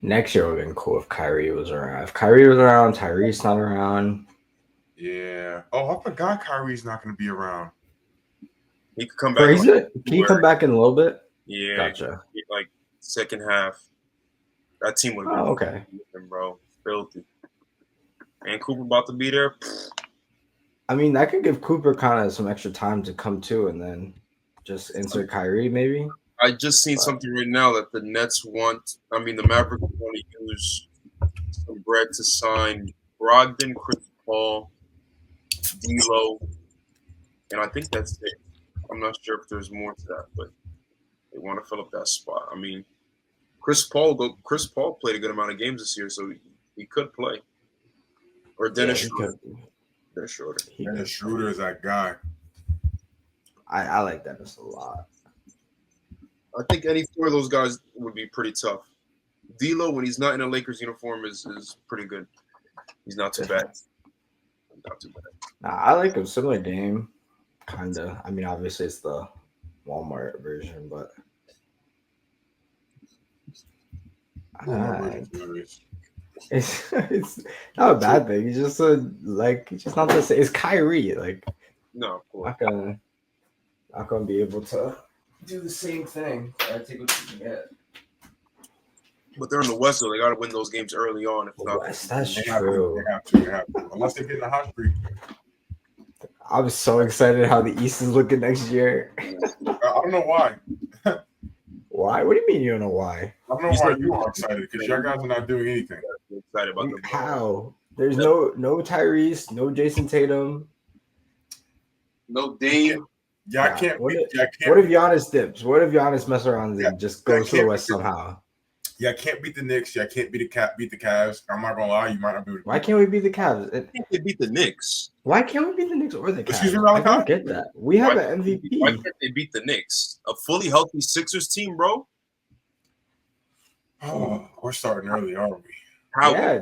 Next year would have been cool if Kyrie was around. If Kyrie was around, Tyree's not around. Yeah. Oh, I forgot Kyrie's not going to be around. He could come For back in he's like it? Can you come February. back in a little bit? Yeah, Gotcha. like second half. That team would have Oh, been okay. filthy, bro. Filthy. And Cooper about to be there. I mean, that could give Cooper kind of some extra time to come to, and then just insert Kyrie maybe. I just seen But something right now that the Nets want. I mean, the Mavericks want to use some bread to sign Brogdon, Chris Paul, D'Lo, and I think that's it. I'm not sure if there's more to that, but they want to fill up that spot. I mean, Chris Paul played a good amount of games this year, so he could play. Or yeah, Dennis he Schroeder. could. Dennis Schroeder. He And could. Schroeder is that guy. I like Dennis a lot. I think any four of those guys would be pretty tough. D'Lo, when he's not in a Lakers uniform, is pretty good. He's not too bad. Not too bad. Nah, I like a similar game, kinda. I mean, obviously it's the Walmart version, but uh, it's not a bad thing. It's just it's just not the same. It's Kyrie. Like No, of course. not gonna be able to do the same thing. I take what you can get. But they're in the West, so they got to win those games early on. If not, West, that's They true. have to. They have to. Unless they get in the hot streak. I'm so excited how the East is looking next year. I don't know why. Why? What do you mean you don't know why? I don't know why you are excited because y'all guys are not doing anything. I'm excited about them. How? There's no Tyrese, no Jason Tatum. No Dame. Y'all Nah, can't what beat. if, Y'all what if can't. Giannis dips? What if Giannis mess around Yeah, and just that goes to the can't West be- somehow? Y'all can't beat the Knicks. Y'all can't beat the Cavs. I'm not gonna lie. You might not be able to. Why can't we beat the Cavs? I think they beat the Knicks. Why can't we beat the Knicks or the Cavs? Excuse me, I Malachi? don't get that. We have Why- an Why MVP. can't they beat the Knicks? A fully healthy Sixers team, bro. Oh, we're starting early, aren't we? How? Yeah,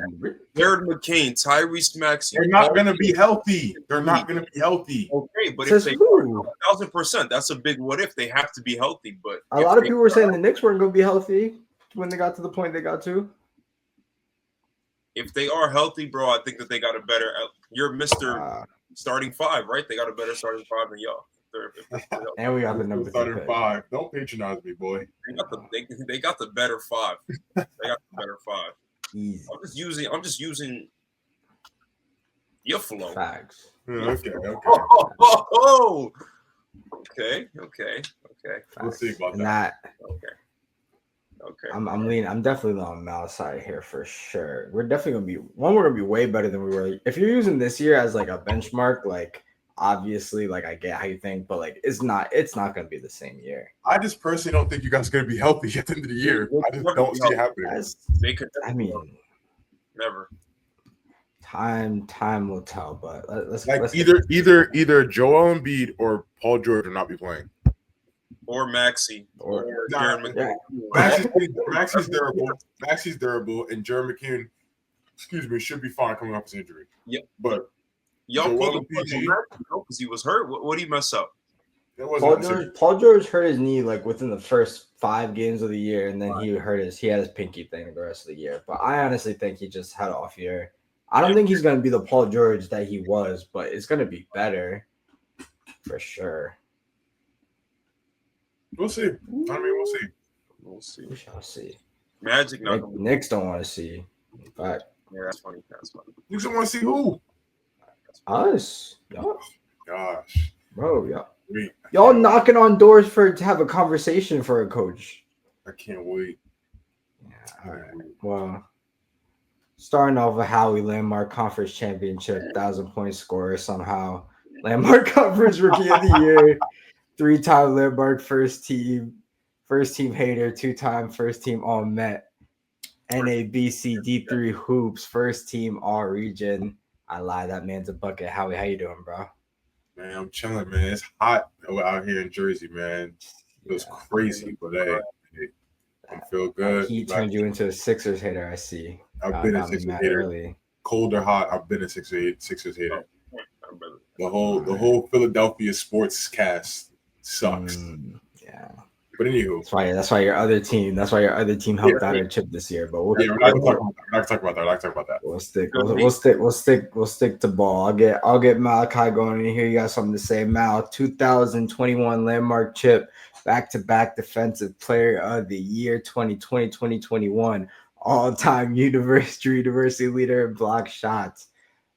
Jared McCain, Tyrese Maxey. They're not gonna be healthy. They're not gonna be healthy. Okay, but says if they who? 1,000%, that's a big what if. They have to be healthy, but A if lot of they- people were saying the Knicks weren't going to be healthy when they got to the point they got to. if they are healthy, bro, I think that they got a better. You're Mister starting five, right? They got a better starting five than y'all. And we got the number Starting 3 pick. 5. Don't patronize me, boy. They got the better five. They got the better five. Easy. I'm just using your flow. Facts. Okay. Okay. We'll see about And that. Okay. I'm definitely on Mal's side here for sure. We're definitely gonna be way better than we were. If you're using this year as like a benchmark, like obviously, like I get how you think, but like it's not gonna be the same year. I just personally don't think you guys are gonna be healthy at the end of the year. I just don't see it happening. They could. I mean, never. Time will tell, but let's either Joel Embiid or Paul George will not be playing. Or Maxey or Jared McCain. Maxey's durable, and Jared McCain, should be fine coming off his injury. Yeah, but y'all Joel pulled him because he was hurt. What did he mess up? Paul George hurt his knee like within the first 5 games of the year, and then he had his pinky thing the rest of the year. But I honestly think he just had an off year. I don't think he's gonna be the Paul George that he was, but it's gonna be better for sure. We'll see. We'll see. We shall see. Magic, Knicks don't want to see. In fact, yeah, that's funny. You just want to see who? Us. Y'all. Gosh, bro, y'all knocking on doors to have a conversation for a coach. I can't wait. Yeah. All right. Well, starting off with Howie, Landmark Conference Championship, 1,000-point scorer somehow. Landmark Conference Rookie of the Year, 3-time Landmark first team hater, 2-time first team All Met, NABC D3 Hoops, first team All Region. I lied, that man's a bucket. Howie, how you doing, bro? Man, I'm chilling, man. It's hot out here in Jersey, man. It was crazy, but hey, I feel good. He turned you into a Sixers hater, I see. I've been a Sixers hater. Early. Cold or hot, I've been a Sixers hater. The whole Philadelphia sports cast sucks. Yeah. But anywho, That's why your other team helped out our chip this year. But we're not gonna talk about that. We're not gonna talk about that. We'll stick to ball. I'll get Malachi going in here. You got something to say, Mal? 2021 landmark chip, back-to-back defensive player of the year, 2020, 2021, all-time university leader in block shots.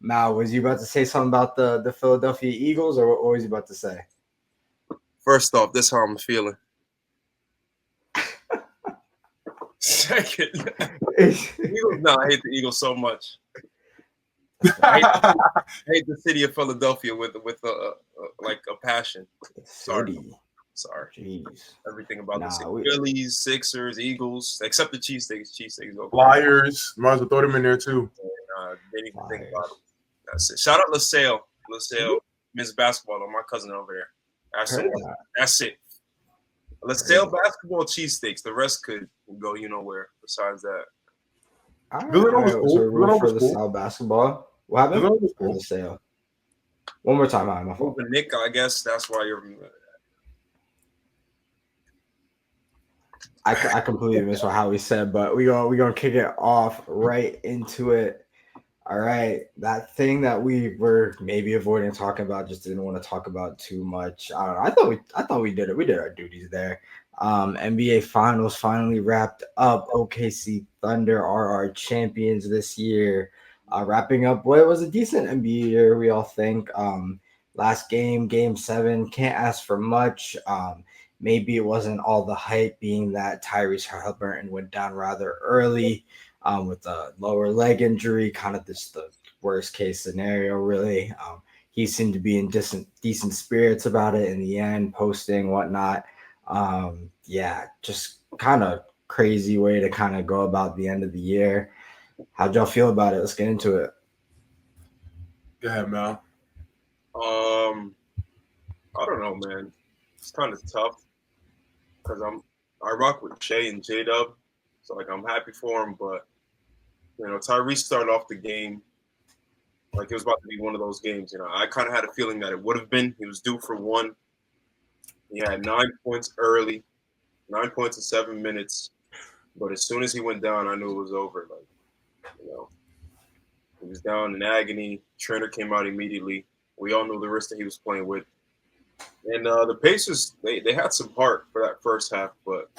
Mal, was you about to say something about the Philadelphia Eagles, or what was you about to say? First off, this is how I'm feeling. Second, Eagles, no, I hate the Eagles so much. I hate the city of Philadelphia with a passion. Sorry. Jeez. Everything about the Phillies, Sixers, Eagles, except the Cheesesteaks. Okay. Flyers, might as well throw them in there too. Didn't even think about them. That's it. Shout out LaSalle, Miss Basketball, my cousin over there. That's it. LaSalle basketball, cheesesteaks. The rest could go, where. Besides that, Villanova was cool. For LaSalle basketball. What happened? LaSalle. One more time, my fault. Nick, I guess that's why you're. I completely missed what Howie said, but we're gonna kick it off right into it. All right, that thing that we were maybe avoiding talking about, just didn't want to talk about too much. I don't know. I thought we did it. We did our duties there. NBA Finals finally wrapped up. OKC Thunder are our champions this year. Wrapping up what was a decent NBA year, we all think. Last game 7, can't ask for much. Maybe it wasn't all the hype, being that Tyrese Haliburton went down rather early with a lower leg injury, kind of just the worst case scenario, really. He seemed to be in decent spirits about it in the end, posting, whatnot. Just kind of crazy way to kind of go about the end of the year. How'd y'all feel about it? Let's get into it. Go ahead, Mel. I don't know, man. It's kind of tough because I rock with Shea and J-Dub, so I'm happy for him. But Tyrese started off the game like it was about to be one of those games. I kind of had a feeling that it would have been. He was due for one. He had 9 points early, 9 points in 7 minutes. But as soon as he went down, I knew it was over. He was down in agony. Trainer came out immediately. We all knew the risk that he was playing with. And the Pacers, they had some heart for that first half, but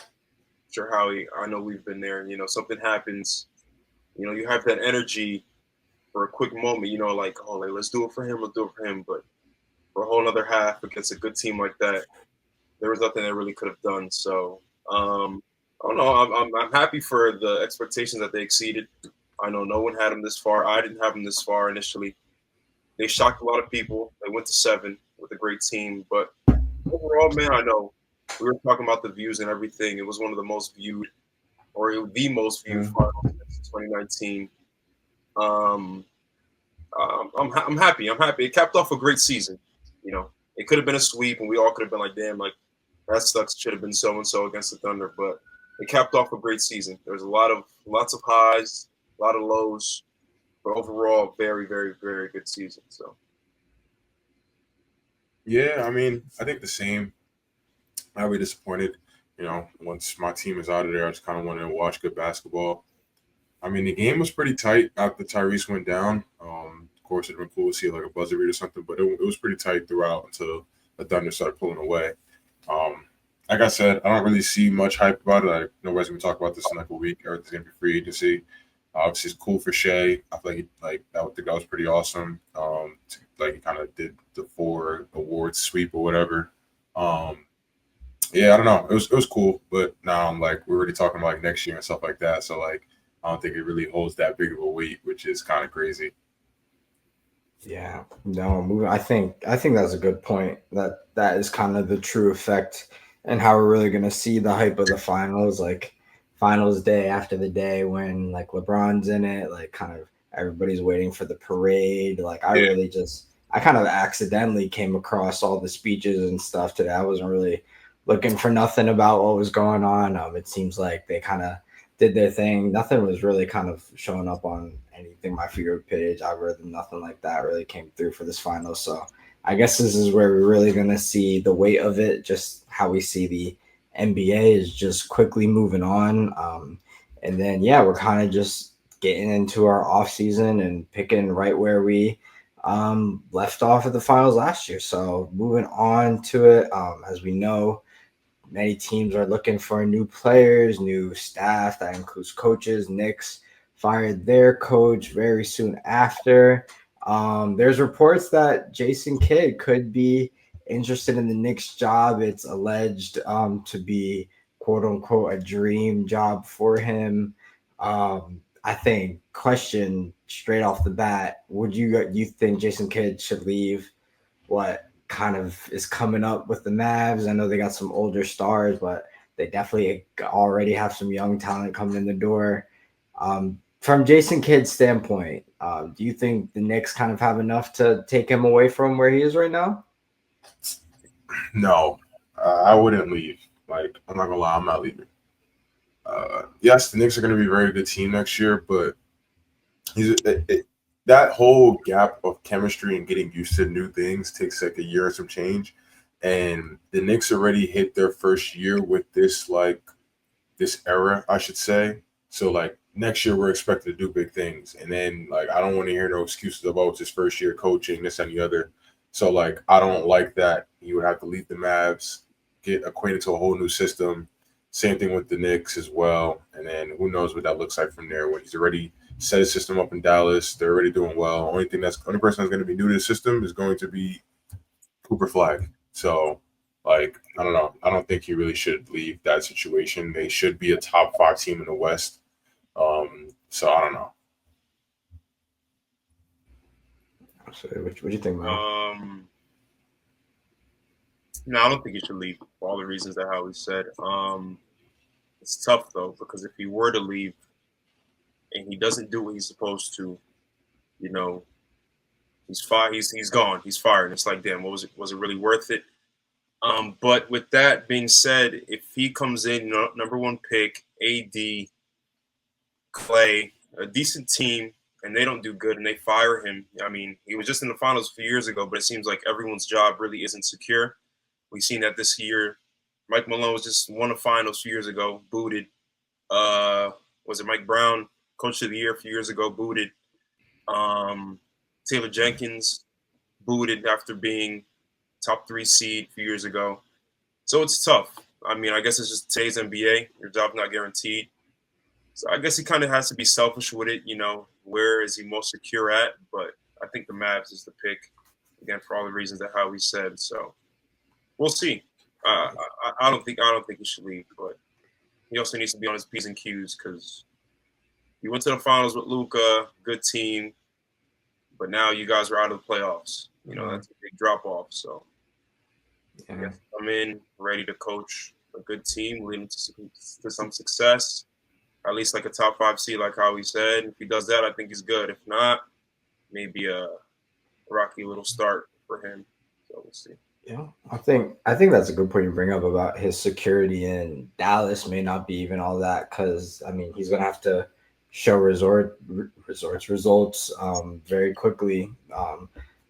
sure, Howie, I know we've been there. Something happens. You have that energy for a quick moment, let's do it for him, But for a whole other half against a good team like that, there was nothing they really could have done. So, I don't know. I'm happy for the expectations that they exceeded. I know no one had them this far. I didn't have them this far initially. They shocked a lot of people. They went to 7 with a great team. But overall, man, I know we were talking about the views and everything. It was one of the most viewed, or the most viewed finals since 2019. I'm happy. It capped off a great season. It could have been a sweep, and we all could have been like, damn, that sucks. Should have been so and so against the Thunder, but it capped off a great season. There's lots of highs, a lot of lows, but overall, very, very, very good season. So, yeah, I think the same. I'll be disappointed. Once my team is out of there, I just kind of wanted to watch good basketball. The game was pretty tight after Tyrese went down. Of course, it'd been cool to see a buzzer beat or something, but it was pretty tight throughout until the Thunder started pulling away. Like I said, I don't really see much hype about it. I know nobody's gonna talk about this in a week. Everything's gonna be free agency. Obviously, it's cool for Shea. I feel like that was pretty awesome. He kind of did the 4 awards sweep or whatever. I don't know. It was cool, but now we're already talking about next year and stuff like that. So I don't think it really holds that big of a weight, which is kind of crazy. Yeah, no, I think that's a good point. That is kind of the true effect, and how we're really gonna see the hype of the finals, finals day after the day when LeBron's in it, kind of everybody's waiting for the parade. I kind of accidentally came across all the speeches and stuff today. I wasn't really looking for nothing about what was going on. It seems like they kind of did their thing. Nothing was really kind of showing up on anything, my favorite page, algorithm, nothing like that really came through for this final. So I guess this is where we're really going to see the weight of it, just how we see the NBA is just quickly moving on. And then, yeah, we're kind of just getting into our off season and picking right where we left off at the finals last year. So moving on to it, as we know, many teams are looking for new players, new staff. That includes coaches. Knicks fired their coach very soon after. There's reports that Jason Kidd could be interested in the Knicks job. It's alleged to be quote unquote a dream job for him. I think question straight off the bat: would you think Jason Kidd should leave? What kind of is coming up with the Mavs? I know they got some older stars, but they definitely already have some young talent coming in the door. From Jason Kidd's standpoint, do you think the Knicks kind of have enough to take him away from where he is right now? No, I wouldn't leave. Like, I'm not gonna lie, I'm not leaving. Yes, the Knicks are going to be a very good team next year, but that whole gap of chemistry and getting used to new things takes like a year and some change. And the Knicks already hit their first year with this era, I should say. So like next year we're expected to do big things, and then like I don't want to hear no excuses about it's his first year coaching this and the other. So like I don't like that. He would have to leave the Mavs, get acquainted to a whole new system. Same thing with the Knicks as well, and then who knows what that looks like from there when he's already set his system up in Dallas. They're already doing well. Only person that's going to be new to the system is going to be Cooper Flag. So, like, I don't know. I don't think he really should leave that situation. They should be a top 5 team in the West. So I don't know. So what do you think, man? No, I don't think he should leave for all the reasons that Howie said. It's tough though because if he were to leave and he doesn't do what he's supposed to, you know, he's fired. He's gone. He's fired. It's like, damn, what was it? Was it really worth it? But with that being said, if he comes in, number 1 pick, AD, Clay, a decent team, and they don't do good and they fire him, I mean, he was just in the finals a few years ago, but it seems like everyone's job really isn't secure. We've seen that this year. Mike Malone was just won a finals a few years ago, booted. Was it Mike Brown, coach of the year a few years ago, booted. Taylor Jenkins booted after being top 3 seed a few years ago. So it's tough. I mean, I guess it's just today's NBA. Your job's not guaranteed. So I guess he kind of has to be selfish with it. You know, where is he most secure at? But I think the Mavs is the pick, again, for all the reasons that Howie said. So we'll see. I don't think he should leave, but he also needs to be on his P's and Q's because he went to the finals with Luka, good team, but now you guys are out of the playoffs. You know, that's a big drop off. So yeah. I'm in, ready to coach a good team, leading to some success, at least like a top 5 seed, like how he said. If he does that, I think he's good. If not, maybe a rocky little start for him. So we'll see. Yeah, I think that's a good point you bring up about his security in Dallas may not be even all that because I mean he's gonna have to show results very quickly,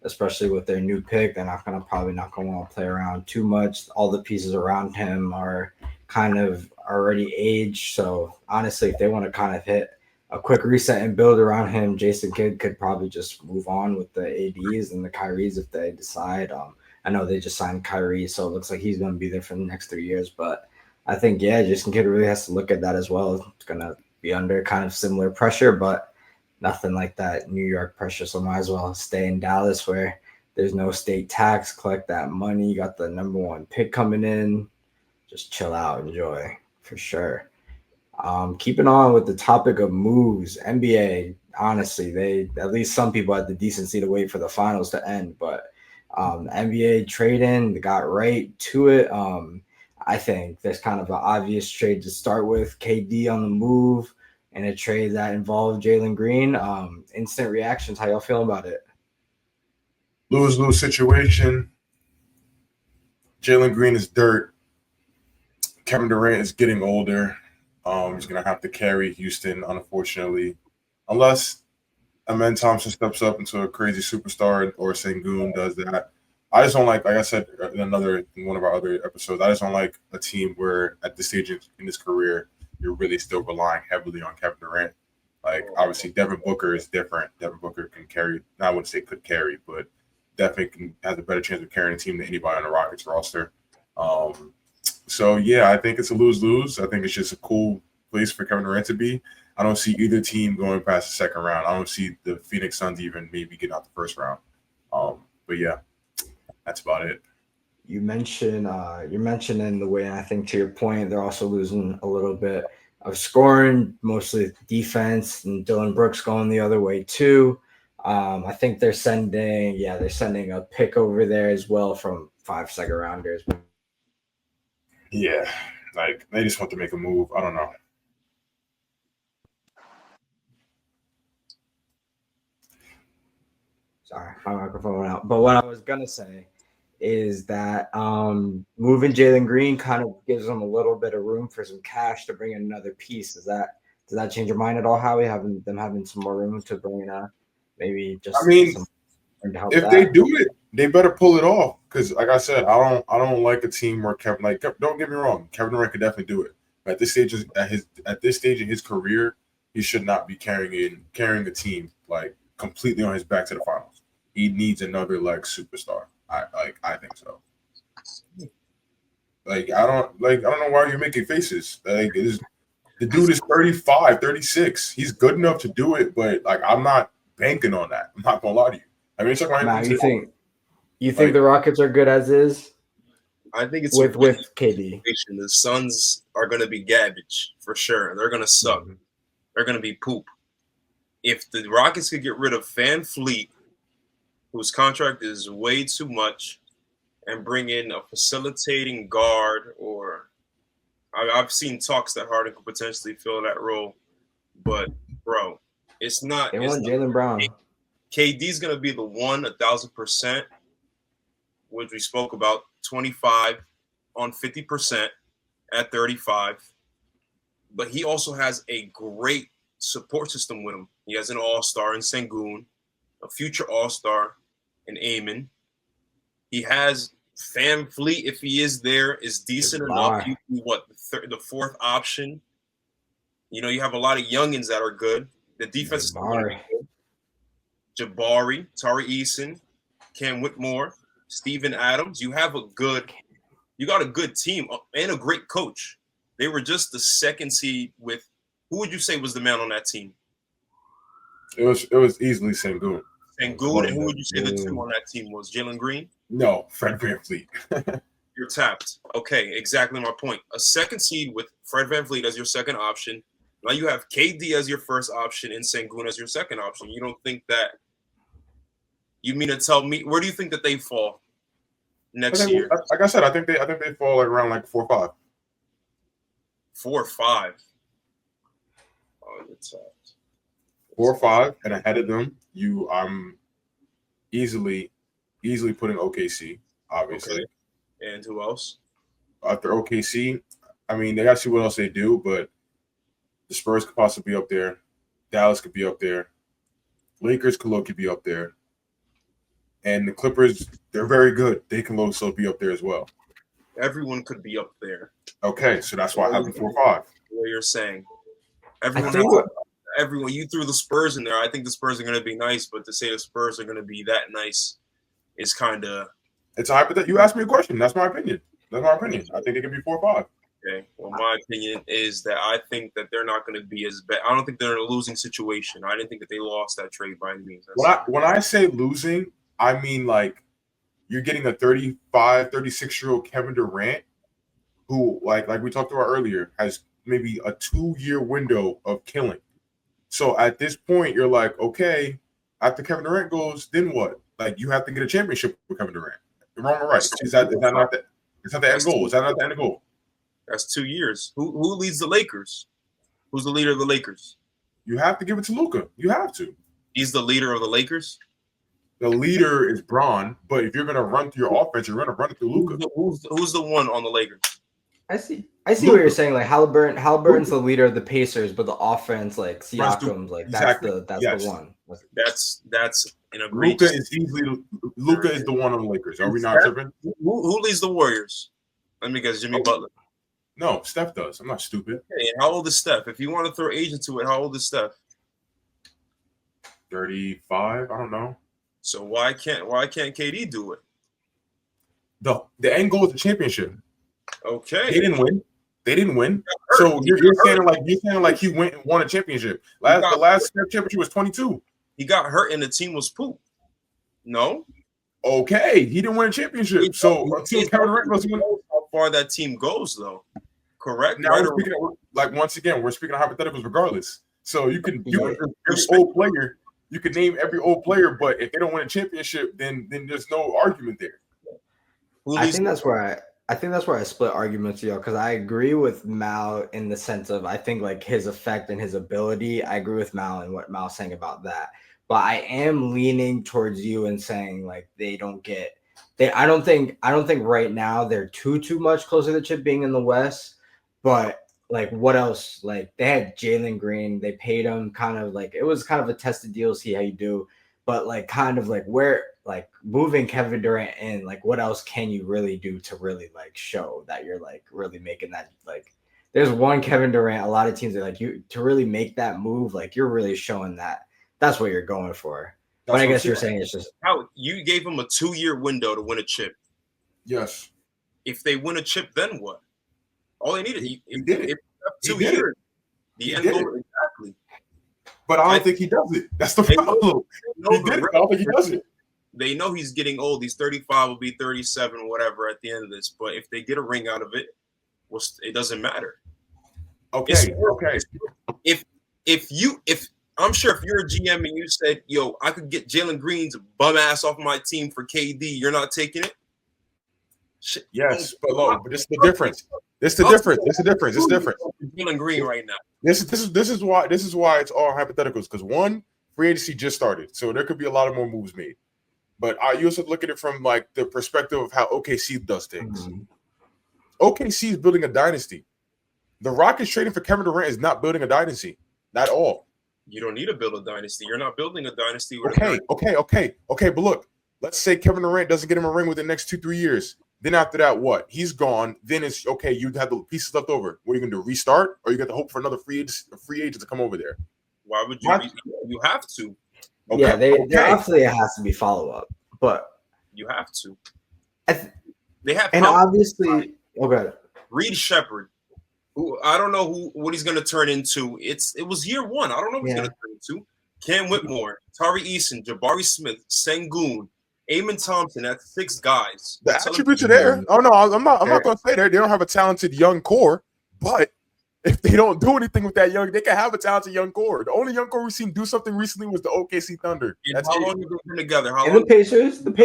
especially with their new pick. They're probably not gonna want to play around too much. All the pieces around him are kind of already aged. So honestly, if they want to kind of hit a quick reset and build around him, Jason Kidd could probably just move on with the ADs and the Kyries if they decide. I know they just signed Kyrie, so it looks like he's going to be there for the next 3 years. But I think, yeah, Jason Kidd really has to look at that as well. It's going to be under kind of similar pressure, but nothing like that New York pressure. So might as well stay in Dallas where there's no state tax, collect that money. You got the number 1 pick coming in. Just chill out, enjoy for sure. Keeping on with the topic of moves, NBA, honestly, they at least some people had the decency to wait for the finals to end, but NBA trading, they got right to it. I think there's kind of an obvious trade to start with. KD on the move and a trade that involved Jalen Green. Instant reactions. How y'all feeling about it? Lose-lose situation. Jalen Green is dirt. Kevin Durant is getting older. He's going to have to carry Houston, unfortunately. Unless Amen Thompson steps up into a crazy superstar or Sengun does that. I just don't like I said in one of our other episodes, I just don't like a team where at this stage in his career, you're really still relying heavily on Kevin Durant. Like obviously, Devin Booker is different. Devin Booker can carry. I wouldn't say could carry, but definitely has a better chance of carrying a team than anybody on the Rockets roster. So yeah, I think it's a lose-lose. I think it's just a cool place for Kevin Durant to be. I don't see either team going past the second round. I don't see the Phoenix Suns even maybe getting out the first round. But yeah, that's about it. You're mentioning the way, and I think to your point, they're also losing a little bit of scoring, mostly defense, and Dylan Brooks going the other way too. I think they're sending a pick over there as well from 5 second rounders. Yeah, like they just want to make a move. I don't know. Sorry, my microphone went out. But what I was gonna say is that moving Jalen Green kind of gives them a little bit of room for some cash to bring in another piece. Does that change your mind at all, Howie? Having some more room to bring in maybe just I mean, some to help if that? they do it, they better pull it off. Because like I said, I don't like a team where Kevin don't get me wrong, Kevin Durant could definitely do it. But at this stage in his career, he should not be carrying a team like completely on his back to the finals. He needs another like superstar. I think so. Like I don't know why you're making faces. Like the dude is 35, 36. He's good enough to do it, but like I'm not banking on that. I'm not gonna lie to you. I mean, Matt, you think the Rockets are good as is? I think it's with KD. The Suns are going to be garbage for sure. They're going to suck. Mm-hmm. They're going to be poop. If the Rockets could get rid of Van Fleet, whose contract is way too much, and bring in a facilitating guard, or I've seen talks that Harden could potentially fill that role, but bro, it's not. They want Jaylen Brown. KD's going to be the 1,000%, which we spoke about, 25 on 50% at 35. But he also has a great support system with him. He has an all-star in Sengun, a future all-star in Amon. He has Van Fleet, if he is there, is decent enough. You the fourth option. You know, you have a lot of youngins that are good. The defense is good. Jabari, Tari Eason, Cam Whitmore, Steven Adams. You got a good team and a great coach. They were just the second seed with who would you say was the man on that team? It was easily Sengun. And who would you say the two on that team was? Jalen Green? No, Fred VanVleet. You're tapped. Okay, exactly my point. A second seed with Fred VanVleet as your second option. Now you have KD as your first option and Sengun as your second option. You don't think that? You mean to tell me where do you think that they fall next year? Like I said, I think they fall around like 4 or 5. 4 or 5. Oh, you're tapped. 4 or 5, and ahead of them, I'm easily putting OKC, obviously. Okay. And who else? After OKC, I mean, they got to see what else they do, but the Spurs could possibly be up there. Dallas could be up there. Lakers could be up there. And the Clippers, they're very good. They can also be up there as well. Everyone could be up there. Okay, so that's why I have them 4 or 5. What you're saying. Everyone, you threw the Spurs in there. I think the Spurs are going to be nice, but to say the Spurs are going to be that nice is kind of. It's a hypothetical. You asked me a question. That's my opinion. I think it could be 4 or 5. Okay. Well, my opinion is that I think that they're not going to be as bad. I don't think they're in a losing situation. I didn't think that they lost that trade by any means. When I say losing, I mean like you're getting a 35, 36-year-old Kevin Durant who, like we talked about earlier, has maybe a 2-year window of killing. So at this point, you're like, okay, after Kevin Durant goes, then what? Like you have to get a championship with Kevin Durant. Wrong or right? Is that not the end goal? Is that not the end goal? That's 2 years. Who leads the Lakers? Who's the leader of the Lakers? You have to give it to Luka. You have to. He's the leader of the Lakers? The leader is Bron, but if you're going to run through your offense, you're going to run it through Luka. Who's the one on the Lakers? I see I see what you're saying. Like Halliburton's the leader of the Pacers, but the offense, like Siakam's, like that's exactly. the one. That's an agreed. Luka is the one on the Lakers. Are we not tripping? Who leads the Warriors? Let me guess, Jimmy Butler. No, Steph does. I'm not stupid. Hey, how old is Steph? If you want to throw age into it, how old is Steph? 35. I don't know. So why can't KD do it? The end goal is the championship. Okay. They didn't win. So you're saying like he went and won a championship. The last championship was 22. He got hurt and the team was poop. No. Okay, he didn't win a championship. So until Kevin Durant goes win, how far that team goes, though. Correct. Now we're speaking once again, we're speaking of hypotheticals regardless. So you can old player. You can name every old player, but if they don't win a championship, then there's no argument there. I think that's where I split arguments, because I agree with Mal in the sense of I think like his effect and his ability. I agree with Mal and what Mal's saying about that. But I am leaning towards you and saying like I don't think right now they're too much closer to the chip being in the West. But like what else? Like they had Jalen Green, they paid him kind of like it was kind of a tested deal, see how you do. But like kind of like where like moving Kevin Durant in, like what else can you really do to really like show that you're like really making that like there's one Kevin Durant, a lot of teams are like you to really make that move, like you're really showing that that's what you're going for. But I guess you're saying it's just how you gave him a 2-year window to win a chip. Yes. If they win a chip, then what? All they needed he did it. 2 years. The end goal exactly. But I don't think he does it. That's the problem. He did it. I don't think he does it. They know he's getting old. He's 35, will be 37, whatever at the end of this. But if they get a ring out of it, well, it doesn't matter. Okay. If I'm sure if you're a GM and you said, "Yo, I could get Jalen Green's bum ass off my team for KD," you're not taking it. Yes, but this is the difference. It's different. Jalen Green right now. This is why it's all hypotheticals. Because one, free agency just started, so there could be a lot of more moves made. But you also look at it from like the perspective of how OKC does things. Mm-hmm. OKC is building a dynasty. The Rockets trading for Kevin Durant is not building a dynasty, not at all. You don't need to build a dynasty. You're not building a dynasty. Okay. But look, let's say Kevin Durant doesn't get him a ring within the next 2-3 years. Then after that, what? He's gone. Then it's okay. You have the pieces left over. What are you gonna do? Restart, or you got to hope for another free agent to come over there? Why would you? You have to. Okay. Yeah, there obviously has to be follow up, but you have to. They have, and obviously, Reed Shepherd, who I don't know what he's gonna turn into. It was year one. I don't know what he's gonna turn into. Cam Whitmore, Tari Eason, Jabari Smith, Sengun. Eamon Thompson, that's 6 guys. The attributes are there. Oh no, I'm not going to say they don't have a talented young core, but if they don't do anything with that they can have a talented young core. The only young core we've seen do something recently was the OKC Thunder. That's how long have they been together? The Pacers, but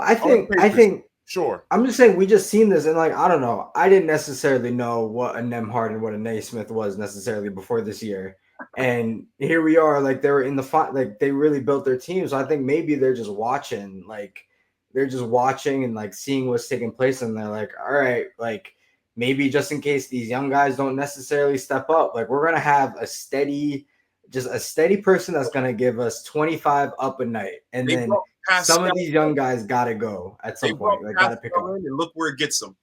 I think sure. I'm just saying we just seen this and like I don't know. I didn't necessarily know what a Nembhard and what a Naismith was necessarily before this year. And here we are, like they were in the fight, like they really built their team. So I think maybe they're just watching and like seeing what's taking place, and they're like, all right, like maybe just in case these young guys don't necessarily step up, like we're gonna have a steady person that's gonna give us 25 up a night, and then some of these young guys gotta go at some point. Like gotta pick up. And look where it gets them.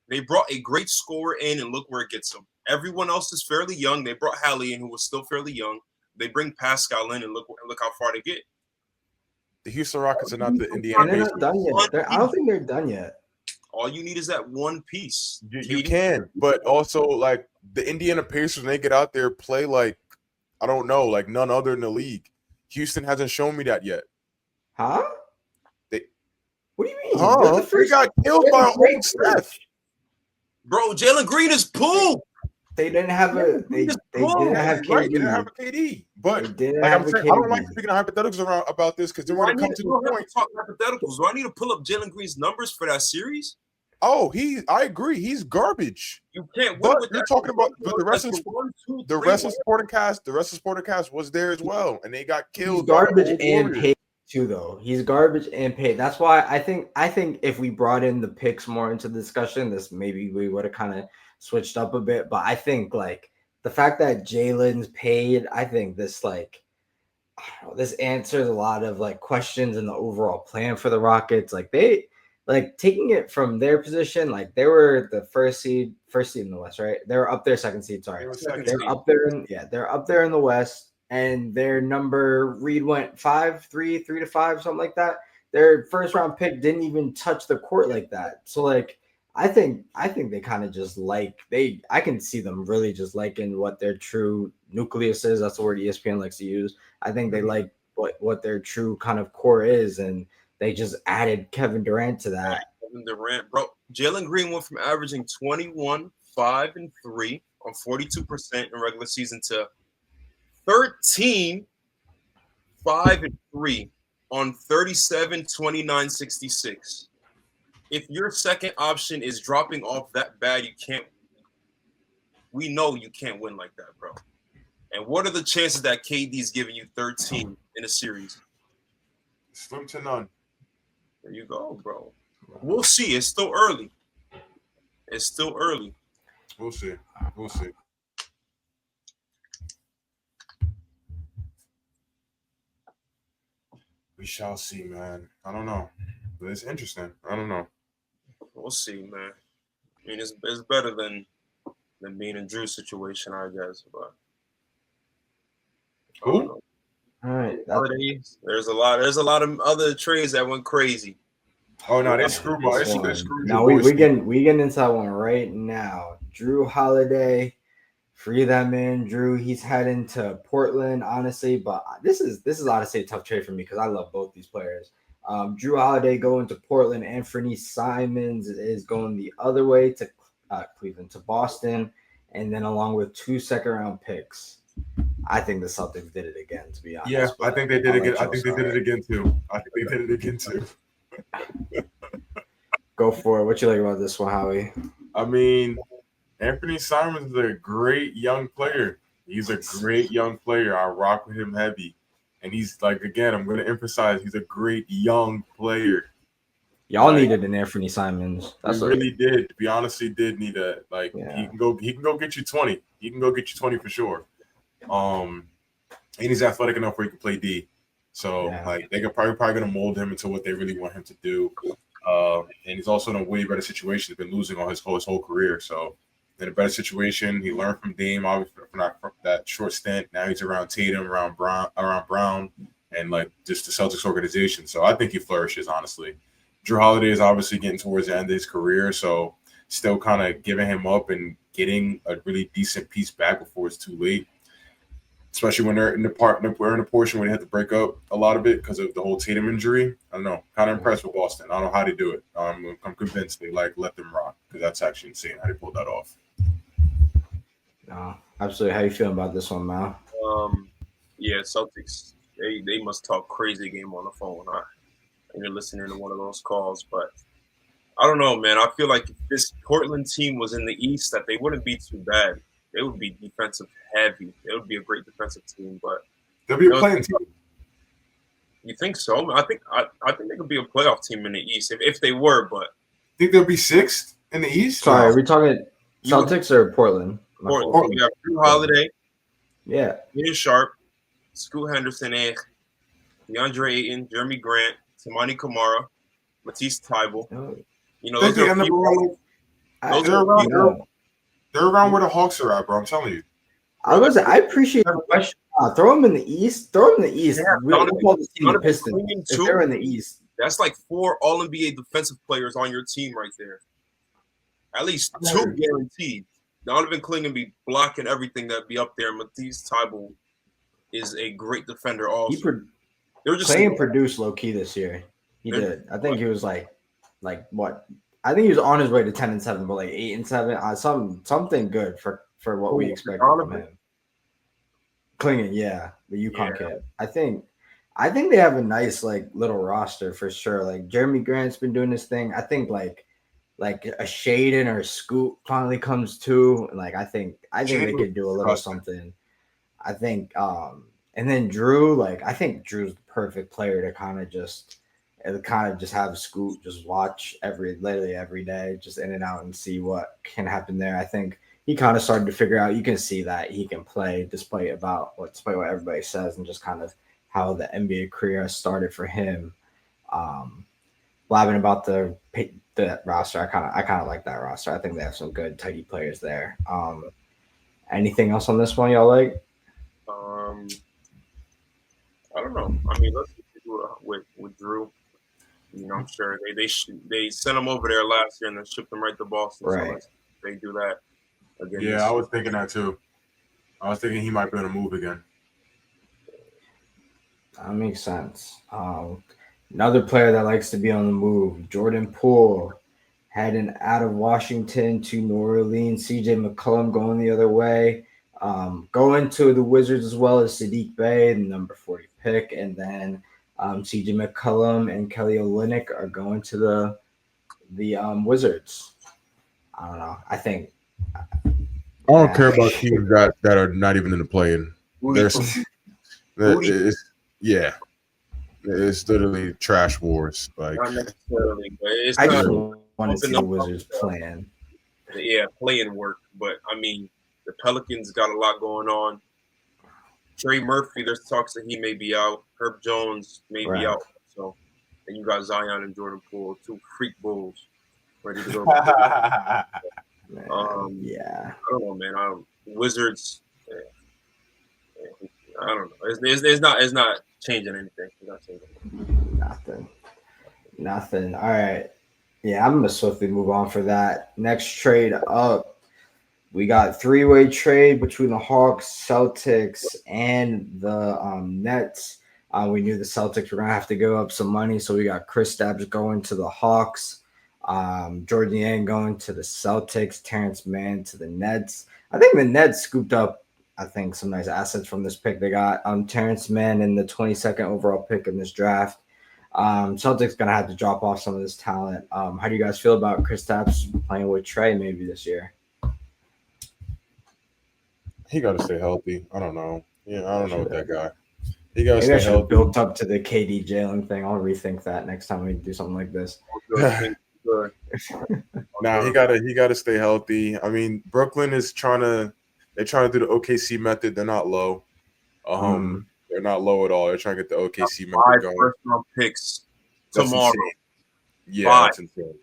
They brought a great scorer in, and look where it gets them. Everyone else is fairly young. They brought Hallie in, who was still fairly young. They bring Pascal in, and look how far they get. The Houston Rockets are not the Indiana Pacers. They're not done yet. I don't think they're done yet. All you need is that one piece. You can, but also like the Indiana Pacers, when they get out there, play like I don't know, like none other in the league. Houston hasn't shown me that yet. Huh? What do you mean? Huh? They got killed by old Steph. Bro, Jalen Green is poop. They didn't have a they didn't have KD. Right, they didn't have a KD. But like I'm saying, I don't like speaking of hypotheticals about this because then when it comes to the point, talk hypotheticals. Do I need to pull up Jalen Green's numbers for that series? Oh, I agree. He's garbage. You can't. But you're talking about the rest of the supporting cast. The rest of the supporting cast was there as well, and they got killed. He's garbage and paid too, though. He's garbage and paid. That's why I think if we brought in the picks more into the discussion, this maybe we would have kind of switched up a bit. But I think like the fact that Jalen's paid, I think this like I don't know, this answers a lot of like questions in the overall plan for the Rockets. Like they like taking it from their position, like they were the first seed in the West, right? They were up there, second seed. Sorry, They were Second second. they're seed. up there. They're up there in the West, and their number Reed went 5-3, 3-5, something like that. Their first round pick didn't even touch the court like that. So like, I think they kind of just like they. I can see them really just liking what their true nucleus is. That's the word ESPN likes to use. I think they like what their true kind of core is, and they just added Kevin Durant to that. Kevin Durant, bro. Jalen Green went from averaging 21, 5, and 3 on 42% in regular season to 13, 5, and 3 on 37, 29, 66. If your second option is dropping off that bad, we know you can't win like that, bro. And what are the chances that KD's giving you 13 in a series? Slim to none. There you go, bro. We'll see. It's still early. It's still early. We'll see. We'll see. We shall see, man. I don't know. But it's interesting. I don't know. We'll see, man. I mean, it's better than being in Drew's situation, I guess. But I don't Who? know. All right, Holidays, there's a lot of other trades that went crazy. Oh no, they screwed my. They screwed now your we boy. we getting into that one right now. Drew Holiday, free that man. Drew, he's heading to Portland, honestly. But this is honestly a tough trade for me because I love both these players. Drew Holiday going to Portland. Anthony Simons is going the other way to Cleveland, to Boston, and then along with 2 second-round picks. I think the Celtics did it again, to be honest. Yeah, I think they did I'll again. let I y'all think they did it again too. I think they did it again too. Go for it. What you like about this one, Howie? I mean, Anthony Simons is a great young player. He's a great young player. I rock with him heavy. And he's like, again, I'm going to emphasize, he's a great young player. Y'all needed an Anthony Simons. That's really did. We honestly did need a Yeah. He can go get you 20. He can go get you 20 for sure. And he's athletic enough where he can play D. So like they're probably going to mold him into what they really want him to do. And he's also in a way better situation. He's been losing all his whole career. So in a better situation, he learned from Dame, obviously from that short stint. Now he's around Tatum, around Brown, and like just the Celtics organization. So I think he flourishes, honestly. Drew Holiday is obviously getting towards the end of his career, so still kind of giving him up and getting a really decent piece back before it's too late. Especially when they're in the portion where they have to break up a lot of it because of the whole Tatum injury. I don't know. Kind of impressed with Boston. I don't know how they do it. I'm convinced they let them rock because that's actually insane how they pulled that off. No, absolutely. How you feeling about this one, Mal? Yeah, Celtics. They must talk crazy game on the phone. And you're listening to one of those calls, but I don't know, man. I feel like if this Portland team was in the East, that they wouldn't be too bad. They would be defensive heavy. It would be a great defensive team, but they'll be a playing team. You think so? I think they could be a playoff team in the East if they were, but think they'll be 6th in the East. Sorry, are we talking Celtics or Portland? Portland. We have Drew Holiday. Yeah. Ian Sharp, Scoot Henderson, DeAndre Ayton, Jeremy Grant, Tamani Kamara, Matisse Thybulle. You know, they're around where the Hawks are at, bro. I'm telling you. I appreciate the question. Throw them in the East. Throw them in the East. Yeah, We'll call this team the Pistons. If they're in the East. That's like 4 All-NBA defensive players on your team right there. At least 2 guaranteed. Donovan Clingan be blocking everything that be up there. Matisse Thybulle is a great defender also. Clay produced low-key this year. He did. I think he was like what? I think he was on his way to 10-7, but like 8-7. Something good for what we expected from him. Clingan, yeah, the UConn kid. I think they have a nice like little roster for sure. Like Jeremy Grant's been doing this thing. I think like a Shaden or a Scoot finally comes to. Like I think they could do a little something. I think and then Drew, like I think Drew's the perfect player to kind of just have Scoot just watch literally every day, just in and out and see what can happen there. I think he kind of started to figure out. You can see that he can play despite what everybody says, and just kind of how the NBA career has started for him. Um, Blabbing about the roster, I kind of like that roster. I think they have some good tidy players there. Anything else on this one y'all like? Um, I don't know. I mean, let's do with Drew. I'm sure they sent him over there last year and then shipped him right to Boston. So Right. they do that again. Yeah, I was thinking that too. I was thinking he might be on a move again. That makes sense. Another player that likes to be on the move, Jordan Poole, heading out of Washington to New Orleans. CJ McCollum going the other way. Going to the Wizards as well as Sadiq Bey, the number 40 pick. And then CJ McCollum and Kelly Olynyk are going to the Wizards. I don't know. I think. I don't Yeah. care about teams that are not even in the play-in. It's literally trash wars. Like, not necessarily, but it's I not just want to see the open up, Wizards playing. yeah, playing work. But I mean, the Pelicans got a lot going on. Trey Murphy, there's talks that he may be out. Herb Jones may be Right. out. So, and you got Zion and Jordan Poole, two freak bulls ready to go. Man, yeah. I don't know, man. Wizards. I don't know. It's not changing anything. It's not changing. Nothing. All right. Yeah, I'm gonna swiftly move on for that. Next trade up, we got three-way trade between the Hawks, Celtics, and the Nets. We knew the Celtics were gonna have to give up some money, so we got Kristaps going to the Hawks, Jordan Yang going to the Celtics, Terrence Mann to the Nets. I think the Nets scooped up, some nice assets from this pick. They got Terrence Mann in the 22nd overall pick in this draft. Celtics gonna have to drop off some of this talent. How do you guys feel about Kristaps playing with Trey maybe this year? he got to stay healthy. I don't know. Yeah, I don't know with that guy. He got to Maybe I stay should have healthy. built up to the KD Jalen thing. I'll rethink that next time we do something like this. Good. Nah, he gotta stay healthy. I mean, Brooklyn is they're trying to do the OKC method. They're not low. They're not low at all. They're trying to get the OKC method 5 going. first-round picks That's tomorrow. insane. Yeah, 5. that's insane.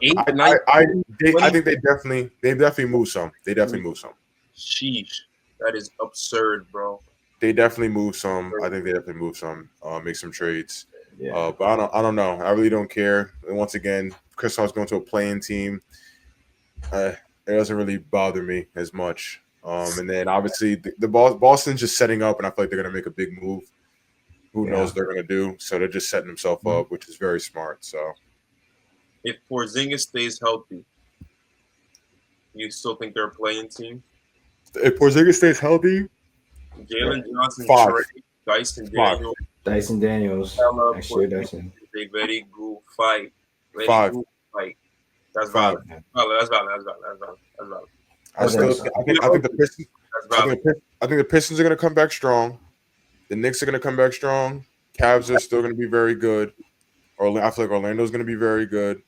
8, I 19, think they definitely move some. They definitely move some. Sheesh, that is absurd, bro. They definitely move some. I think they definitely move some. Make some trades. Yeah. But I don't know. I really don't care. And once again, Chris Paul's going to a playing team. It doesn't really bother me as much. And then obviously the Boston's just setting up, and I feel like they're going to make a big move. Who knows what they're going to do? So they're just setting themselves up, which is very smart. So if Porzingis stays healthy, you still think they're a playing team? if Porzingis stays healthy, Jalen Johnson, 5. Trey, Dyson 5. Daniels, Dyson Daniels. Next year, Dyson. a very good fight. Very 5. good fight. That's 5. valid. That's valid. I think the Pistons. That's valid. I think the Pistons are going to come back strong. The Knicks are going to come back strong. Cavs are still going to be very good. I feel like Orlando's going to be very good.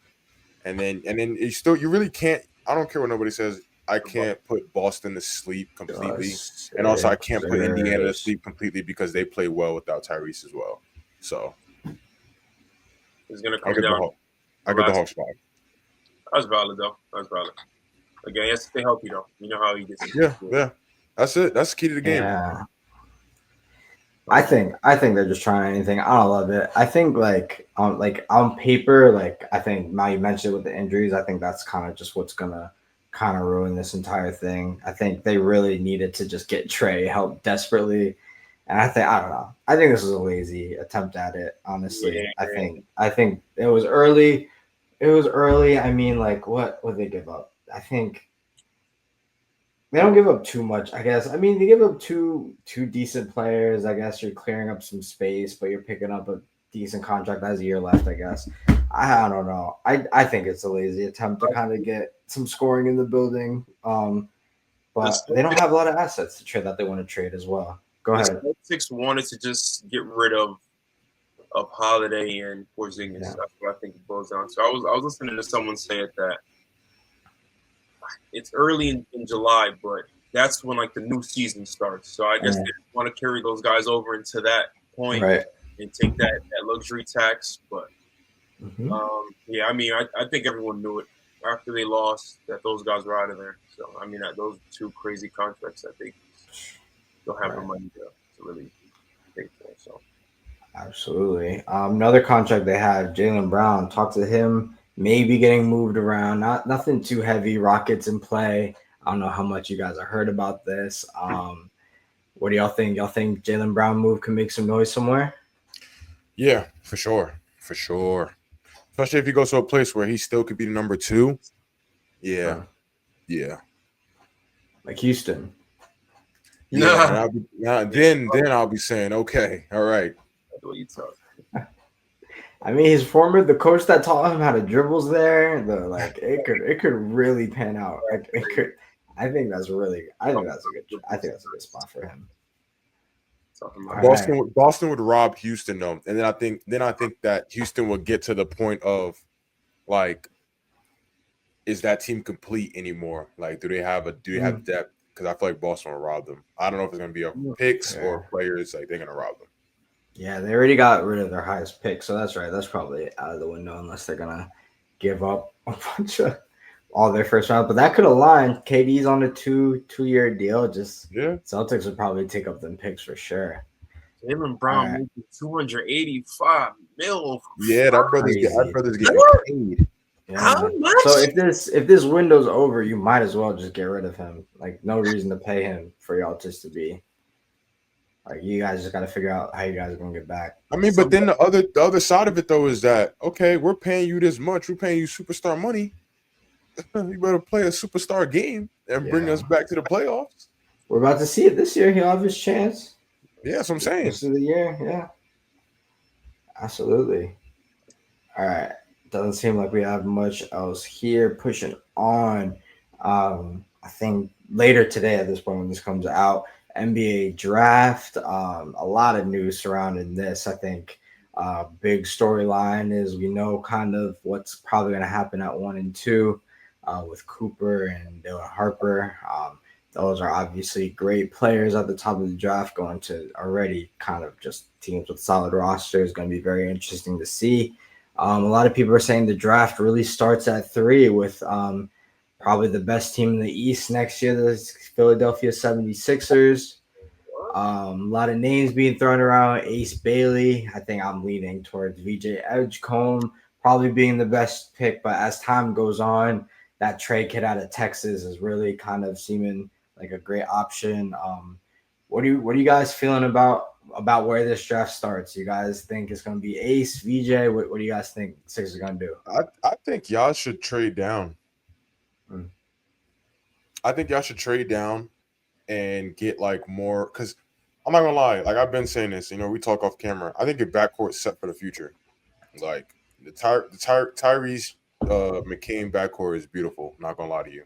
And then you really can't. I don't care what nobody says. I can't put Boston to sleep completely, and also I can't put Indiana to sleep completely because they play well without Tyrese as well. So it's going to come down. I get the Hawks 5. That's valid, though. That's valid. Again, he has to stay healthy, though. You know how he gets. Yeah. That's it. That's the key to the game. Yeah. I think they're just trying anything. I don't love it. I think on paper, I think now you mentioned it with the injuries. I think that's kind of just what's gonna kind of ruin this entire thing. I think they really needed to just get Trey help desperately, and I don't know. I think this was a lazy attempt at it. Honestly, yeah. I think it was early. I mean, what would they give up? I think. They don't give up too much, I guess. I mean, they give up two decent players. I guess you're clearing up some space, but you're picking up a decent contract that has a year left, I guess. I don't know. I think it's a lazy attempt to kind of get some scoring in the building. But they don't have a lot of assets to trade that they want to trade as well. Go ahead. The Celtics wanted to just get rid of of Holiday and Porzingis. Yeah. That's what I think it boils down to. I was listening to someone say it that it's early in July, but that's when like the new season starts. So I guess they want to carry those guys over into that point Right. and take that luxury tax. But Mhm. yeah, I mean, I think everyone knew it after they lost that those guys were out of there. So I mean, those two crazy contracts that they don't have the Right. money to really pay for. So Absolutely. Another contract they have, Jaylen Brown. Talk to him. Maybe getting moved around. Nothing too heavy. Rockets in play. I don't know how much you guys have heard about this. What do y'all think? Y'all think Jaylen Brown move can make some noise somewhere? Yeah, for sure. For sure. Especially if he goes to a place where he still could be the number 2. Yeah. Yeah. Like Houston. Yeah. And then I'll be saying, okay, all right. that's what you talk. I mean, the coach that taught him how to dribbles there. It could really pan out. Like it could. I think that's a good spot for him. Talking All about right. Boston would rob Houston though. And then I think that Houston would get to the point of like, is that team complete anymore? Like, do they have depth? Because I feel like Boston will rob them. I don't know if it's gonna be a picks or players. Like they're gonna rob them. Yeah, they already got rid of their highest pick, so that's right. That's probably out of the window unless they're gonna give up a bunch of all their first round. But that could align. KD's on a two-year deal. Just Yeah. Celtics would probably take up them picks for sure. Jaylen All Brown right. making $285 million. Yeah, that brother's getting paid. Yeah. How much? So if this window's over, you might as well just get rid of him. Like no reason to pay him for y'all just to be. Like you guys just got to figure out how you guys are gonna get back. I mean, but then the other side of it though is that okay, we're paying you this much, we're paying you superstar money. You better play a superstar game and bring us back to the playoffs. We're about to see it this year. He'll have his chance. Yeah, that's what I'm saying. This is the year. Yeah, absolutely. All right. Doesn't seem like we have much else here. Pushing on. I think later today, at this point when this comes out, NBA draft. A lot of news surrounding this. I think big storyline is we know kind of what's probably going to happen at 1 and 2 with Cooper and Dylan Harper. Those are obviously great players at the top of the draft, going to already kind of just teams with solid rosters. Going to be very interesting to see. A lot of people are saying the draft really starts at 3 with probably the best team in the East next year, the Philadelphia 76ers. A lot of names being thrown around. Ace Bailey. I think I'm leaning towards VJ Edgecombe probably being the best pick. But as time goes on, that trade kid out of Texas is really kind of seeming like a great option. What are you guys feeling about where this draft starts? You guys think it's going to be Ace, VJ? What do you guys think Sixers are going to do? I think y'all should trade down. I think y'all should trade down and get like more because I'm not gonna lie, like I've been saying this, we talk off camera. I think your backcourt's set for the future. Like the Tyrese McCain backcourt is beautiful, not gonna lie to you.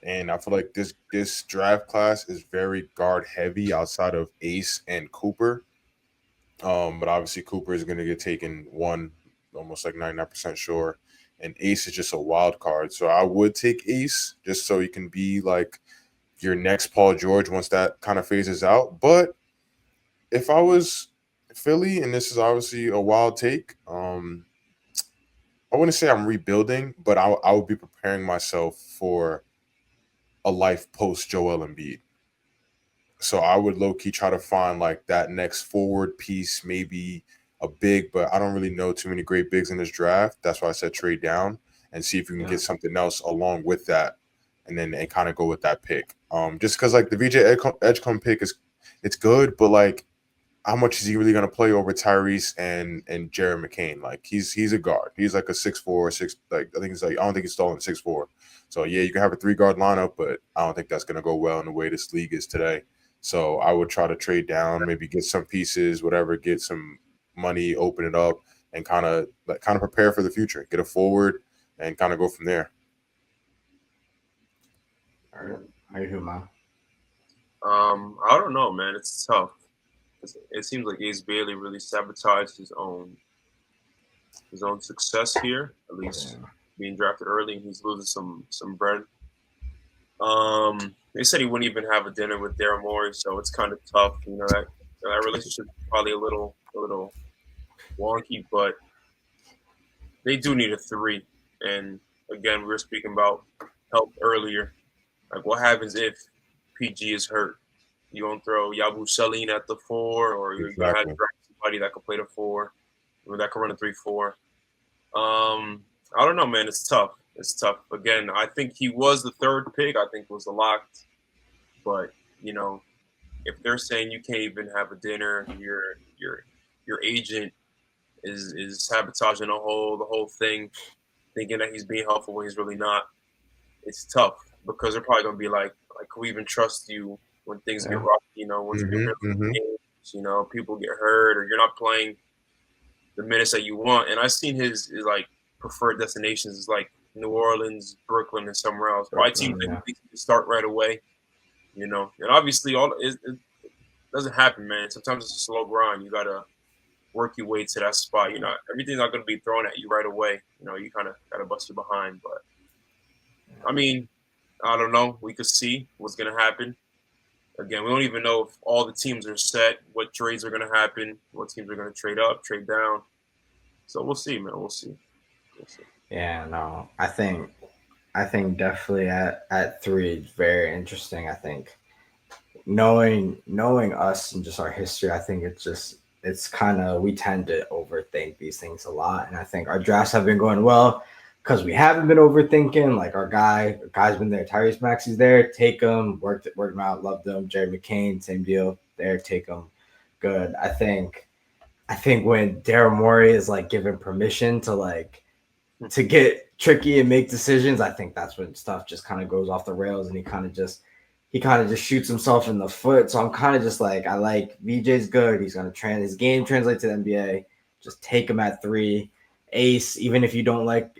And I feel like this draft class is very guard heavy outside of Ace and Cooper. But obviously Cooper is gonna get taken one, almost like 99% sure. And Ace is just a wild card. So I would take Ace just so he can be like your next Paul George once that kind of phases out. But if I was Philly, and this is obviously a wild take, I wouldn't say I'm rebuilding, but I would be preparing myself for a life post Joel Embiid. So I would low key try to find like that next forward piece, maybe a big, but I don't really know too many great bigs in this draft. That's why I said trade down and see if you can get something else along with that, and kind of go with that pick. Just because like the VJ Edgecombe pick it's good, but like how much is he really going to play over Tyrese and Jared McCain? Like he's a guard. He's like a 6'4", like I think he's like I don't think he's stalling 6'4". So yeah, you can have a 3-guard lineup, but I don't think that's going to go well in the way this league is today. So I would try to trade down, maybe get some pieces, whatever, get some money, open it up, and kind of prepare for the future. Get a forward and kind of go from there. All right. How you doing, man? I don't know, man. It's tough. It seems like Ace Bailey really sabotaged his own success here. At least Yeah. being drafted early, and he's losing some bread. They said he wouldn't even have a dinner with Daryl Morey, so it's kind of tough. That relationship is probably a little wonky, but they do need a three. And again, we were speaking about help earlier. Like, what happens if PG is hurt? You gonna throw Yabu Saline at the four, or you're gonna have Exactly. somebody that can play the four, or that can run a 3-4. I don't know, man. It's tough. It's tough. Again, I think he was the third pick. I think was the locked. But you know, if they're saying you can't even have a dinner, your agent is sabotaging the whole thing, thinking that he's being helpful when he's really not. It's tough because they're probably gonna be like, can we even trust you when things get Yeah. rough? Once we get rid of games, people get hurt or you're not playing the minutes that you want. And I've seen his like preferred destinations is like New Orleans, Brooklyn, and somewhere else. Probably teams that Yeah. he can start right away. And obviously it doesn't happen, man. Sometimes it's a slow grind. You gotta work your way to that spot. Everything's not gonna be thrown at you right away. You kind of gotta bust your behind. But I mean, I don't know. We could see what's gonna happen. Again, we don't even know if all the teams are set, what trades are gonna happen, what teams are gonna trade up, trade down. So we'll see, man. We'll see. We'll see. Yeah, no. I think definitely at three it's very interesting. I think knowing us and just our history, I think it's kind of we tend to overthink these things a lot, and I think our drafts have been going well because we haven't been overthinking. Like guy's been there. Tyrese Maxey's there. Take him. Worked him out. Loved him. Jerry McCain, same deal. There. Take him. Good. I think when Daryl Morey is like given permission to get tricky and make decisions, I think that's when stuff just kind of goes off the rails and he kind of just shoots himself in the foot. So I'm kind of just like, I like VJ's good. He's gonna his game translate to the NBA. Just take him at three. Ace, even if you don't like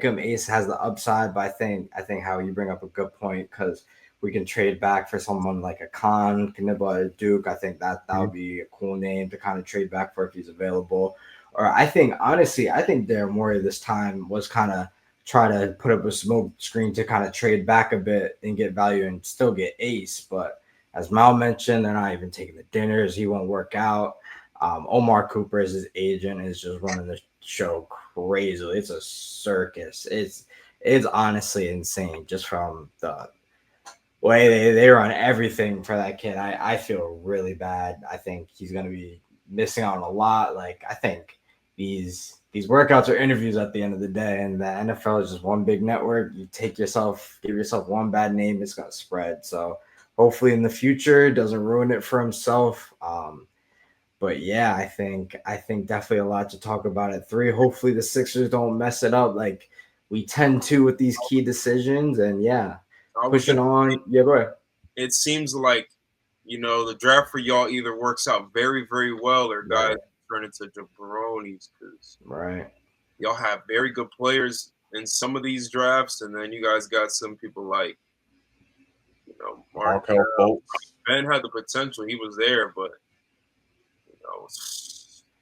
him, Ace has the upside. But I think how you bring up a good point because we can trade back for someone like a Khan, Knibba, Duke. I think that would be a cool name to kind of trade back for if he's available. Or I think Daryl Morey this time was kind of try to put up a smoke screen to kind of trade back a bit and get value and still get Ace. But as Mal mentioned, they're not even taking the dinners. He won't work out. Omar Cooper is his agent is just running the show crazily. It's a circus. It's honestly insane just from the way they run everything for that kid. I feel really bad. I think he's gonna be missing out on a lot. Like I think these workouts are interviews at the end of the day, and the NFL is just one big network. You give yourself one bad name, it's gonna spread. So hopefully in the future it doesn't ruin it for himself. But yeah, I think definitely a lot to talk about at three. Hopefully the Sixers don't mess it up like we tend to with these key decisions. And yeah, I was pushing gonna on. Yeah, go ahead. it seems like the draft for y'all either works out very very well or guys Right, turn into jabronis because right. y'all have very good players in some of these drafts, and then you guys got some people like Mark Markel Fultz. Ben had the potential, he was there, but you know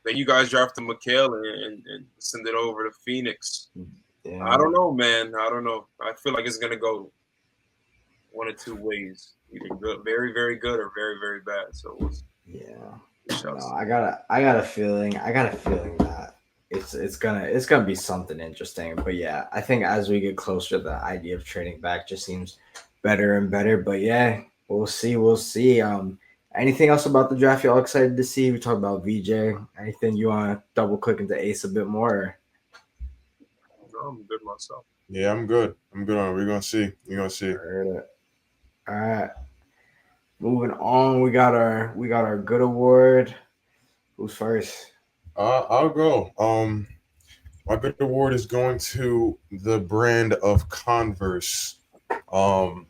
then you guys drafted McHale and send it over to Phoenix. I Yeah, don't know, man. I don't know. I feel like it's gonna go one of two ways: either good, very very good, or very very bad. So yeah. we shall No, see. I got a feeling that it's gonna be something interesting. But yeah, I think as we get closer, the idea of trading back just seems better and better. But yeah, we'll see. We'll see. Anything else about the draft y'all excited to see? We talked about VJ. Anything you want to double click into Ace a bit more? No, I'm good myself. Yeah, I'm good. I'm good on it. We're gonna see. We're gonna see. Heard it. All right. Moving on, we got our good award. Who's first? I'll go. My good award is going to the brand of Converse. Um,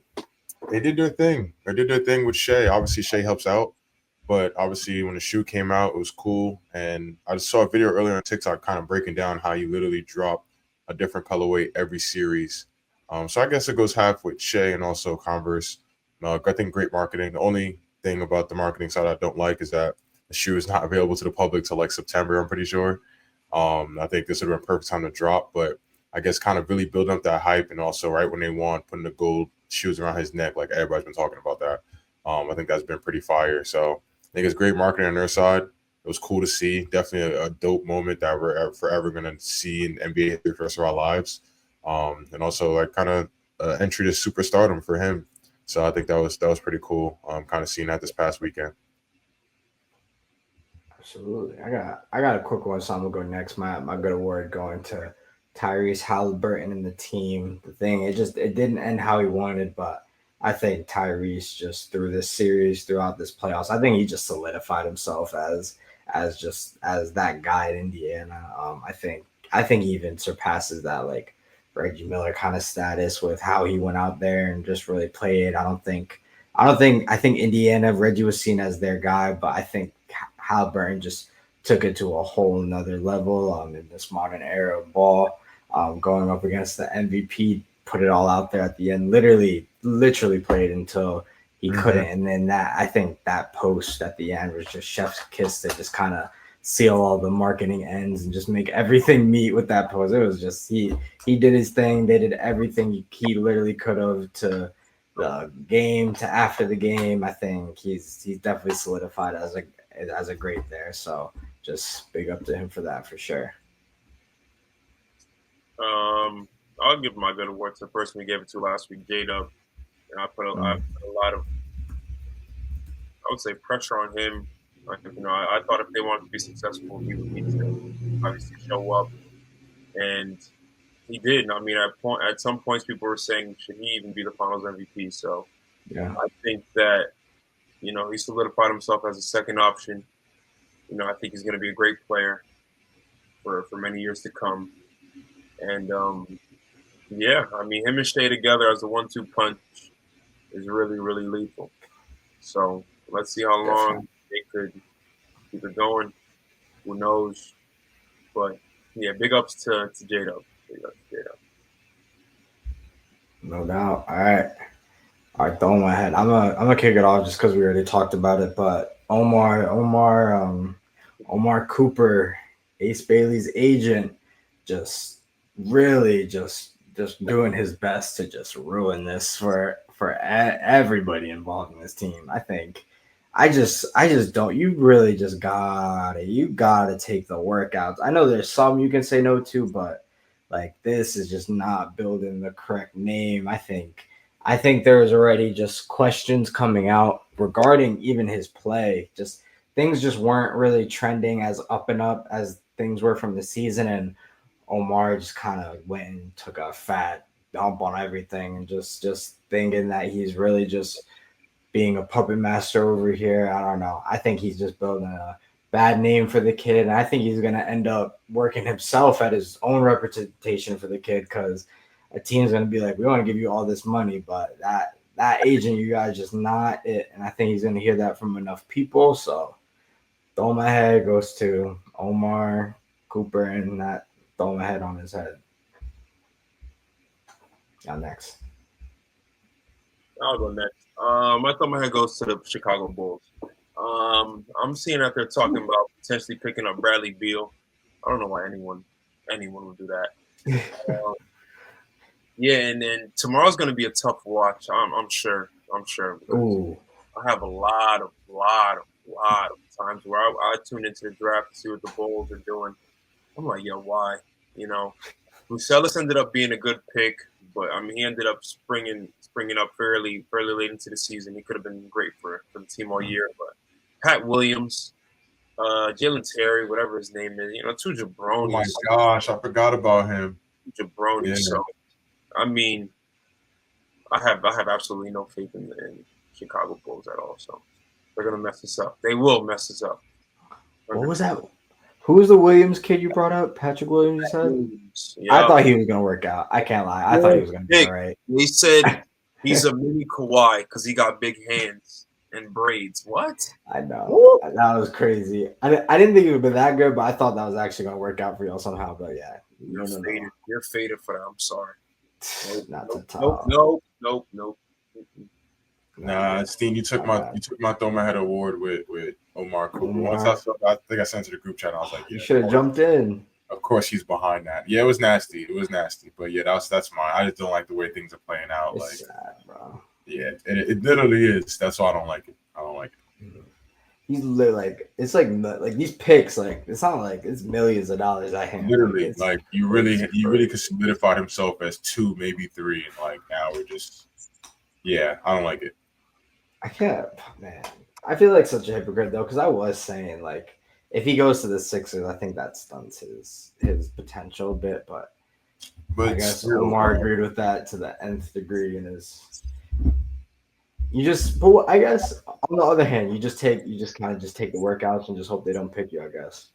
they did their thing. They did their thing with Shea. Obviously, Shea helps out, but obviously, when the shoe came out, it was cool. And I just saw a video earlier on TikTok, kind of breaking down how you literally drop a different colorway every series. So I guess it goes half with Shea and also Converse. I think great marketing. The only thing about the marketing side I don't like is that The shoe is not available to the public till like September, I'm pretty sure. I think this would have been perfect time to drop, but I guess kind of really building up that hype, and also right when they won, putting the gold shoes around his neck, like everybody's been talking about that. I think that's been pretty fire. So I think it's great marketing on their side. It was cool to see. Definitely a dope moment that we're forever gonna see in NBA history for the rest of our lives. And also like kind of entry to superstardom for him. So I think that was pretty cool. Kind of seeing that this past weekend. Absolutely. I got a quick one, so I'm gonna go next. My good award going to Tyrese Halliburton and the team. The thing, it didn't end how he wanted, but I think Tyrese just through this series, throughout this playoffs, I think he just solidified himself as that guy in Indiana. I think he even surpasses that like Reggie Miller kind of status with how he went out there and just really played. I think Indiana, Reggie was seen as their guy, but I think Halliburton just took it to a whole nother level in this modern era of ball. Going up against the MVP, put it all out there at the end. Literally played until he couldn't, and then that I think that post at the end was just chef's kiss to just kind of seal all the marketing ends and just make everything meet with that post. It was just he did his thing. They did everything he literally could have to the game to after the game. I think he's definitely solidified as a great there. So just big up to him for that for sure. I'll give my good award to the person we gave it to last week, J Dub. And I put a lot of, I would say, pressure on him. Like, I thought if they wanted to be successful, he would need to obviously show up, and he did. I mean, at some points, people were saying, should he even be the Finals MVP? So Yeah. I think that he solidified himself as a second option. I think he's going to be a great player for many years to come. And yeah, I mean, him and Shea together as a 1-2 punch is really, really lethal. So let's see how long they could keep it going. Who knows? But yeah, big ups to J Dub. Big ups to J Dub. No doubt. All right, throwing my head. I'm gonna kick it off just because we already talked about it. But Omar Cooper, Ace Bailey's agent, just really just doing his best to just ruin this for everybody involved in this team. I just don't. You really just gotta take the workouts. I know there's some you can say no to, but like this is just not building the correct name. I think there was already just questions coming out regarding even his play. Just things just weren't really trending as up and up as things were from the season, and Omar just kind of went and took a fat dump on everything, and just thinking that he's really just being a puppet master over here. I don't know. I think he's just building a bad name for the kid, and I think he's gonna end up working himself at his own representation for the kid because a team's gonna be like, we want to give you all this money, but that agent, you guys just not it. And I think he's gonna hear that from enough people. So throw my head goes to Omar Cooper and that throw my head on his head. Now next. I'll go next. I thought my head goes to the Chicago Bulls. I'm seeing that they're talking about potentially picking up Bradley Beal. I don't know why anyone would do that. Yeah, and then tomorrow's going to be a tough watch. I'm sure. Ooh. I have a lot of times where I tune into the draft to see what the Bulls are doing. I'm like, yo, why? Lucellis ended up being a good pick, but I mean, he ended up springing up fairly late into the season. He could have been great for the team all year. But Pat Williams, Jalen Terry, whatever his name is, two jabronis. Oh my gosh, I forgot about him. Jabronis. Yeah. So, I mean, I have absolutely no faith in Chicago Bulls at all. So they're gonna mess this up. They will mess this up. What was that? Who was the Williams kid you brought up? Patrick Williams, you said? Yeah. I thought he was going to work out. I can't lie. I thought he was going to be all right. He said he's a mini Kawhi because he got big hands and braids. What? I know. That was crazy. I didn't think it would be that good, but I thought that was actually going to work out for y'all somehow. But yeah. You're faded. You're faded for that. I'm sorry. Not the top. Nope. Nah, Steen, you took my throw my head award with Omar Cooper. Once I think I sent it to the group chat. And I was like, you should have jumped in. Of course, he's behind that. Yeah, it was nasty. But yeah, that's mine. I just don't like the way things are playing out. It's sad, bro. Yeah, it literally is. That's why I don't like it. He's literally it's like these picks, like it's not like it's millions of dollars at him. Literally, like you really could solidify himself as 2, maybe 3, and like now we're just I don't like it. I can't, man. I feel like such a hypocrite though, because I was saying like if he goes to the Sixers, I think that stunts his potential a bit, but I guess still, Omar agreed with that to the nth degree in his. But I guess on the other hand, you just kind of take the workouts and just hope they don't pick you. I guess.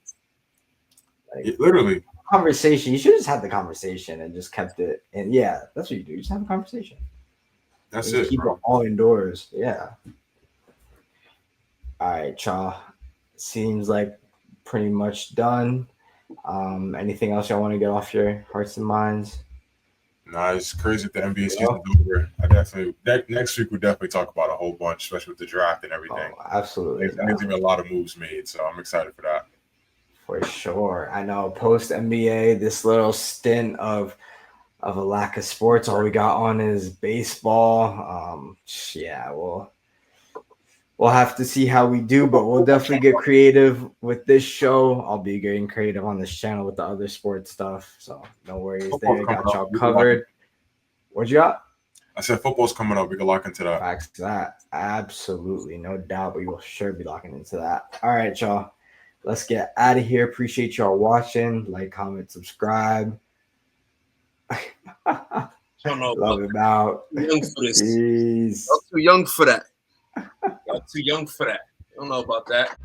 Like, literally. Conversation. You should just have the conversation and just kept it. And yeah, that's what you do. You just have a conversation. That's it. Keep it all indoors. Yeah. All right, y'all. Seems like pretty much done. Anything else y'all want to get off your hearts and minds? Nah, it's crazy that the NBA season's over. Next week we'll definitely talk about a whole bunch, especially with the draft and everything. Oh, absolutely. There's going to be a lot of moves made, so I'm excited for that. For sure. I know post NBA, this little stint of a lack of sports, all we got on is baseball. We'll have to see how we do, but we'll definitely get creative with this show. I'll be getting creative on this channel with the other sports stuff. So no worries there. Got y'all covered. What you got? I said football's coming up. We can lock into that. Facts that. Absolutely. No doubt. We will sure be locking into that. All right, y'all. Let's get out of here. Appreciate y'all watching. Like, comment, subscribe. Love it out. Young for this. Peace. I'm too young for that. I'm too young for that. I don't know about that.